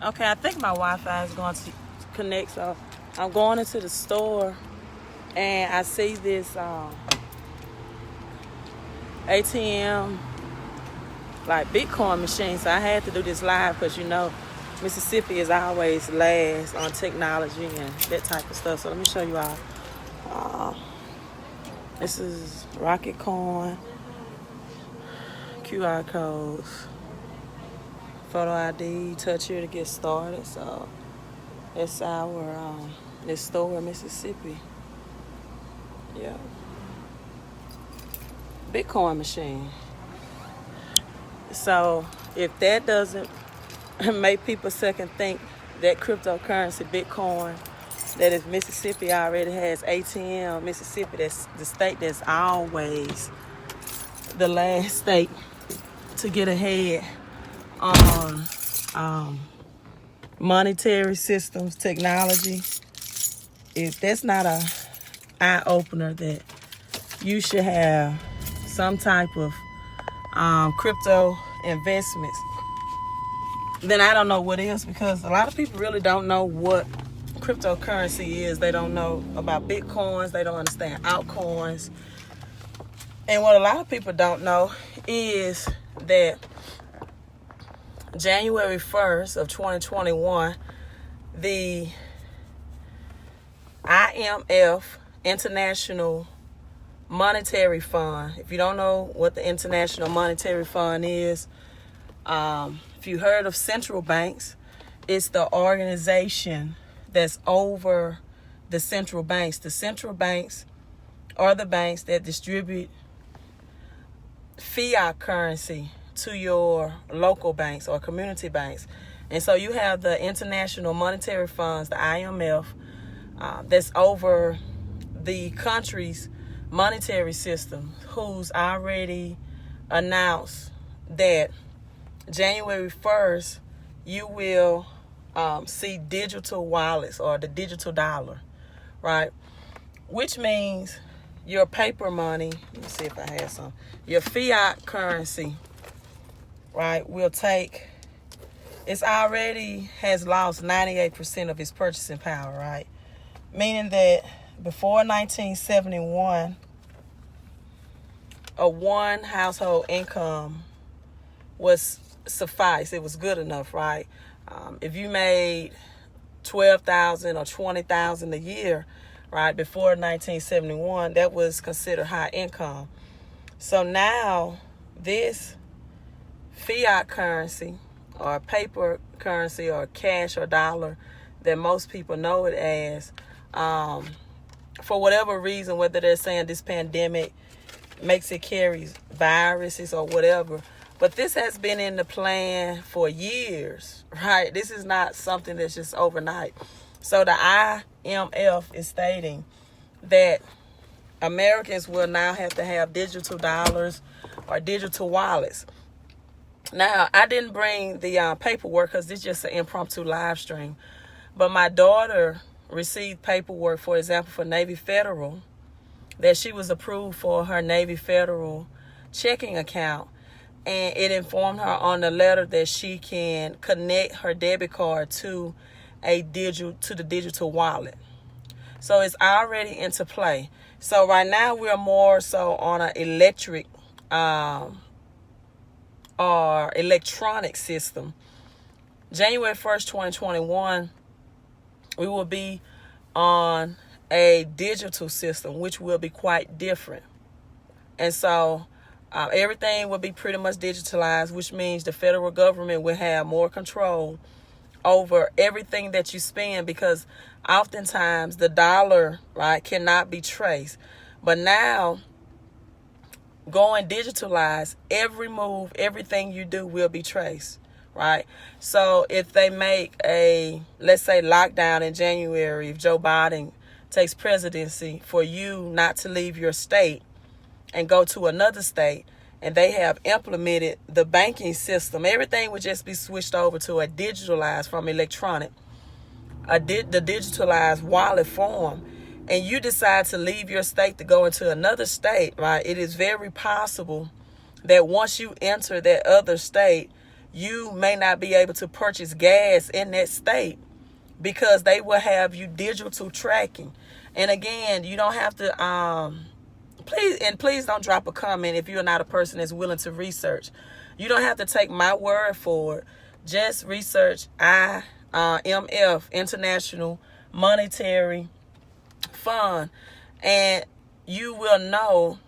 Okay, I think my Wi-Fi is going to connect, so I'm going into the store and I see this ATM like Bitcoin machine. So I had to do this live because Mississippi is always last on technology and that type of stuff. So let me show you all. This is Rocket Coin, QR codes, photo ID, touch here to get started. So it's our this store in Mississippi. Yeah. Bitcoin machine. So if that doesn't make people second think that cryptocurrency, Bitcoin, that if Mississippi already has ATM, Mississippi, that's the state that's always the last state to get ahead on monetary systems, technology. If that's not a eye opener that you should have some type of crypto investments, then I don't know what is, because a lot of people really don't know what cryptocurrency is. They don't know about Bitcoins. They don't understand altcoins. And what a lot of people don't know is that January 1st of 2021, the IMF, International Monetary Fund. If you don't know what the International Monetary Fund is, if you heard of central banks, it's the organization that's over the central banks. The central banks are the banks that distribute fiat currency to your local banks or community banks. And so you have the International Monetary Funds, the IMF, that's over the country's monetary system, who's already announced that January 1st, you will see digital wallets or the digital dollar, right? Which means your paper money, let me see if I have some, your fiat currency, right, will take, it's already has lost 98% of its purchasing power, right? Meaning that before 1971, a one household income was suffice. It was good enough, right? If you made $12,000 or $20,000 a year, right, before 1971, that was considered high income. So now this fiat currency or paper currency or cash or dollar that most people know it as, for whatever reason, whether they're saying this pandemic makes it carry viruses or whatever, but this has been in the plan for years, right? This is not something that's just overnight. So the IMF is stating that Americans will now have to have digital dollars or digital wallets. Now, I didn't bring the paperwork because this is just an impromptu live stream, but my daughter received paperwork, for example, for Navy Federal, that she was approved for her Navy Federal checking account. And it informed her on the letter that she can connect her debit card to the digital wallet. So it's already into play. So right now we're more so on an electric or electronic system. January 1st, 2021, we will be on a digital system, which will be quite different. And so everything will be pretty much digitalized, which means the federal government will have more control over everything that you spend, because oftentimes the dollar, right, cannot be traced. But now, going digitalized, every move, everything you do will be traced, right? So if they make a, let's say, lockdown in January, if Joe Biden takes presidency, for you not to leave your state and go to another state, and they have implemented the banking system, everything would just be switched over to a digitalized from electronic, the digitalized wallet form, and you decide to leave your state to go into another state, right? It is very possible that once you enter that other state, you may not be able to purchase gas in that state because they will have you digital tracking. And again, you don't have to please don't drop a comment if you're not a person that's willing to research. You don't have to take my word for it. Just research IMF, International Monetary Fund, and you will know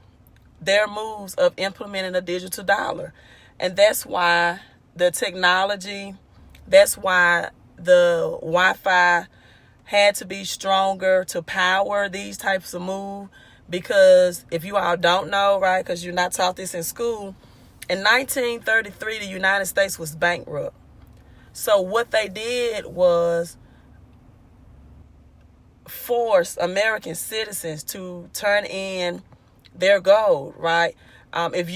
their moves of implementing a digital dollar. And that's why the technology, that's why the Wi-Fi had to be stronger to power these types of moves. Because if you all don't know, right, because you're not taught this in school, in 1933, the United States was bankrupt. So what they did was force American citizens to turn in their gold, right? If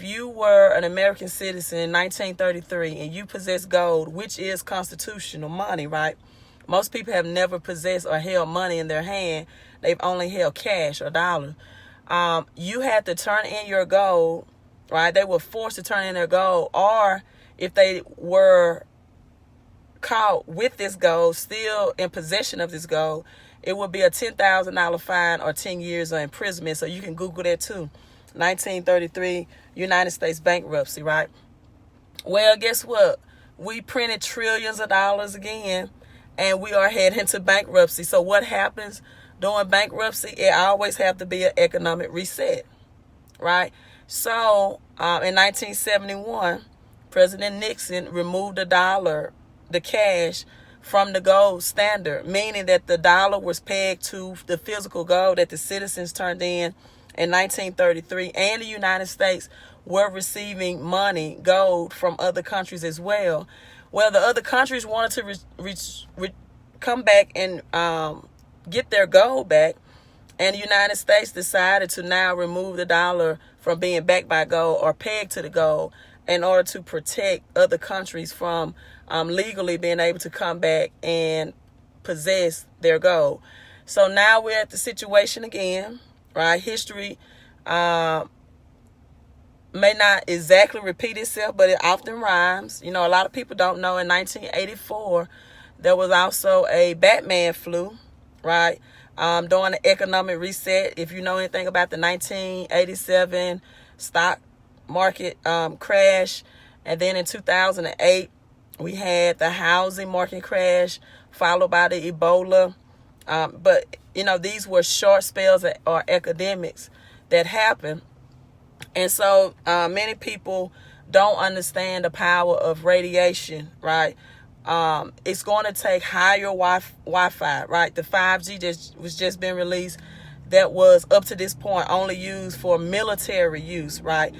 you were an American citizen in 1933 and you possess gold, which is constitutional money, right? Most people have never possessed or held money in their hand. They've only held cash or dollars. You had to turn in your gold, right? They were forced to turn in their gold, or if they were caught with this gold, still in possession of this gold, it would be a $10,000 fine or 10 years of imprisonment. So you can Google that too. 1933, United States bankruptcy, right? Well, guess what? We printed trillions of dollars again, and we are heading to bankruptcy. So what happens during bankruptcy? It always have to be an economic reset, right? So in 1971, President Nixon removed the dollar, the cash, from the gold standard, meaning that the dollar was pegged to the physical gold that the citizens turned in 1933, and the United States were receiving money, gold, from other countries as well. Well, the other countries wanted to come back and get their gold back, and the United States decided to now remove the dollar from being backed by gold or pegged to the gold in order to protect other countries from legally being able to come back and possess their gold. So now we're at the situation again, right? History may not exactly repeat itself, but it often rhymes. You know, a lot of people don't know in 1984, there was also a Batman flu, right? During the economic reset. If you know anything about the 1987 stock market crash, and then in 2008, we had the housing market crash, followed by the Ebola. But, you know, these were short spells or epidemics that happened. And so many people don't understand the power of radiation, right? It's going to take higher Wi-Fi, right? The 5G was just been released, that was up to this point only used for military use, right?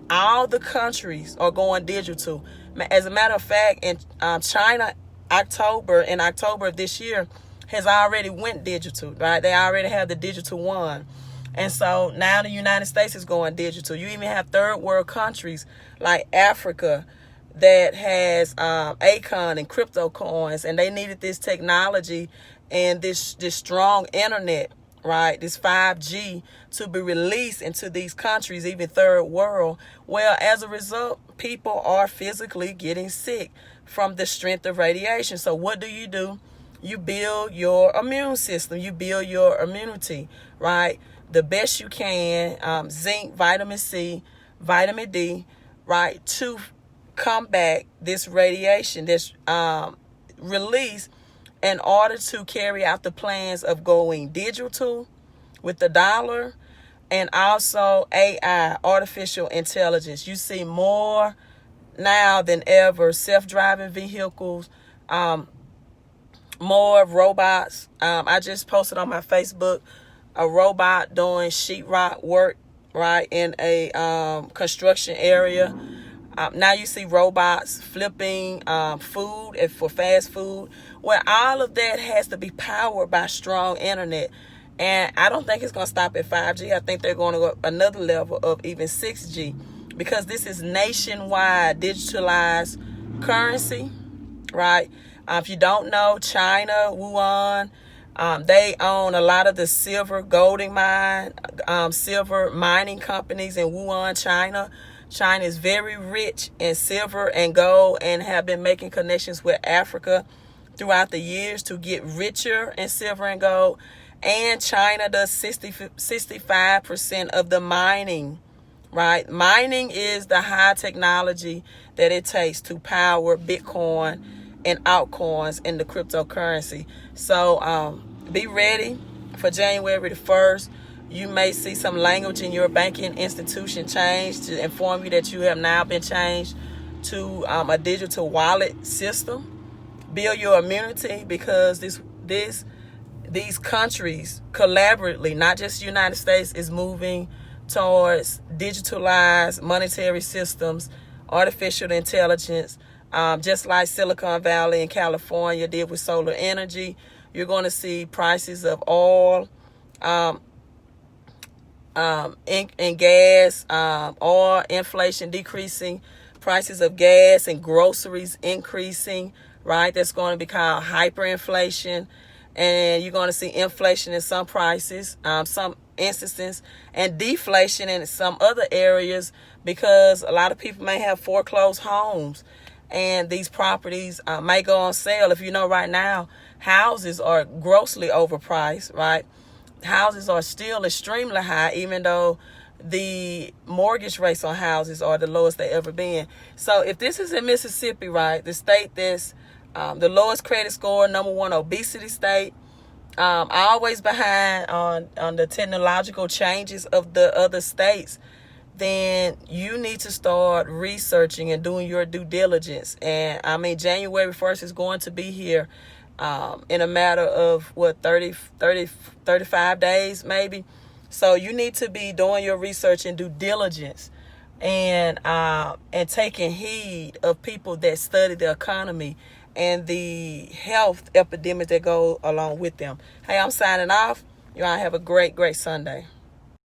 All the countries are going digital. As a matter of fact, in China, in October of this year, has already went digital, right? They already have the digital yuan. And so now the United States is going digital. You even have third world countries like Africa that has Akon and crypto coins, and they needed this technology and this strong internet, right? This 5G to be released into these countries, even third world. Well, as a result, people are physically getting sick from the strength of radiation. So what do? You build your immune system. You build your immunity, right? The best you can, zinc, vitamin C, vitamin D, right? To combat this radiation, this release, in order to carry out the plans of going digital with the dollar, and also AI, artificial intelligence. You see more now than ever self-driving vehicles, more robots. I just posted on my Facebook a robot doing sheetrock work, right, in a construction area. Now you see robots flipping food for fast food. Well, all of that has to be powered by strong internet. And I don't think it's going to stop at 5G. I think they're going to go another level of even 6G, because this is nationwide digitalized currency, right? If you don't know, China, Wuhan, they own a lot of the silver mining companies in Wuhan, China. China is very rich in silver and gold and have been making connections with Africa throughout the years to get richer in silver and gold. And China does 65% of the mining, right? Mining is the high technology that it takes to power Bitcoin and altcoins in the cryptocurrency. So be ready for January the 1st. You may see some language in your banking institution change to inform you that you have now been changed to a digital wallet system. Build your immunity, because these countries collaboratively, not just the United States, is moving towards digitalized monetary systems, artificial intelligence, just like Silicon Valley in California did with solar energy. You're going to see prices of oil and gas, oil inflation decreasing, prices of gas and groceries increasing, right? That's going to be called hyperinflation. And you're going to see inflation in some prices, some instances, and deflation in some other areas, because a lot of people may have foreclosed homes and these properties may go on sale. If you know, right now, houses are grossly overpriced, right? Houses are still extremely high, even though the mortgage rates on houses are the lowest they ever been. So if this is in Mississippi, right, the state that's the lowest credit score, number one obesity state, always behind on the technological changes of the other states, then you need to start researching and doing your due diligence. And I mean, January 1st is going to be here in a matter of 35 days maybe. So you need to be doing your research and due diligence, and taking heed of people that study the economy and the health epidemics that go along with them. Hey, I'm signing off. You all have a great, great Sunday.